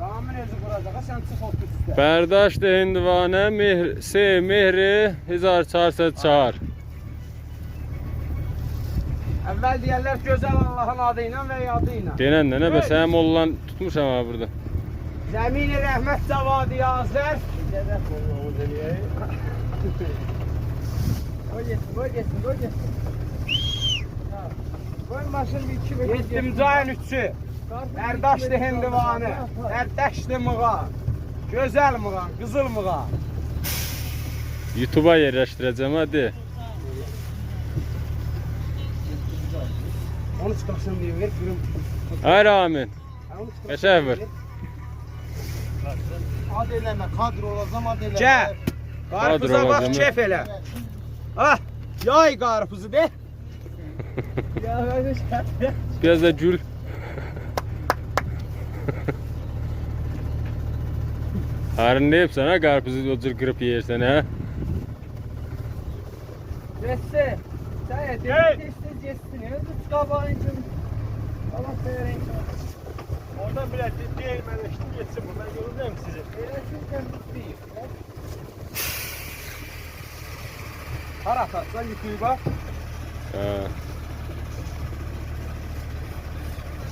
Tamamı necə quracaq? Sən çıx otur üstə. Bərdاشت Hindvanə Mehri 1404. Əvvəl deyərlər gözəl Allahın adı ilə və yadı ilə. Denən nə be, sənin mollan tutmuşam ha burada. Zəmin-i rəhmət cavadi Azər. Qoy getsin. Qoy maşın bir iki bekle. Getdim cayın üçü. Bərdاشtı Hindvanə. Bərdاشtı Mığa. Gözəl Mığa, qızıl Mığa. YouTube'a yerləşdirəcəm hadi. Onu çıxarsın deyə ver, qırım. Hayır amin. Qəşəng ver. Ad eləmə, kadr olacam, ad eləmə. Gəl. Qarpuza bax, olacam. kef elə. Ah, yay qarpuzu de. Biraz da gül. Harun ne yapsan ha, karpuzu o cır kırıp yersen ha? Resse. Sen et, tez yesin. Özü qabağın üçün. Allah severən üçün. Oradan bile değirmenleştim geçsin buradan yolundayım sizi. Eləsinsən bitməyib. Hara atarsan YouTube'a. Ha.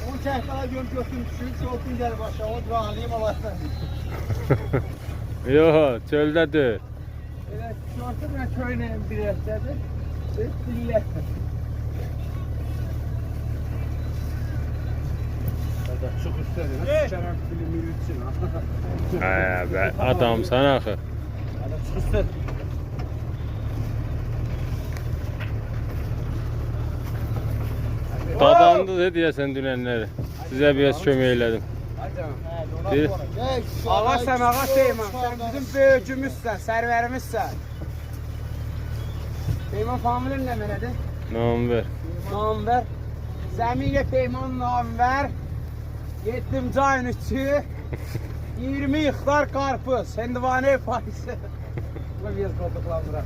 Onu çəkdala götürmüşsün, soğukun gəl başa, onu rahalayayım Allah'tan. Yo, çöldedir. Elə şortum ya köynəyim bir həftədir. Bismillah. Çok üstədir. Şərəf filmi üçün. Ha be, adam sana axı. Hadi çık üstədir. Dadandı de deyəsən dünənləri. Sizə biraz kömək elədim. Bir, Ağa sən ağa Seyman, sən bizim böyücümüzsən, sərvərimizsən. Peyman familin nə mənədir? Namver. Namver. Zəminə Peyman Namver. Getdim cayın üçü. 20 ixtar qarpız, Hindvanə faizi. Bu biraz qoduqlandırar.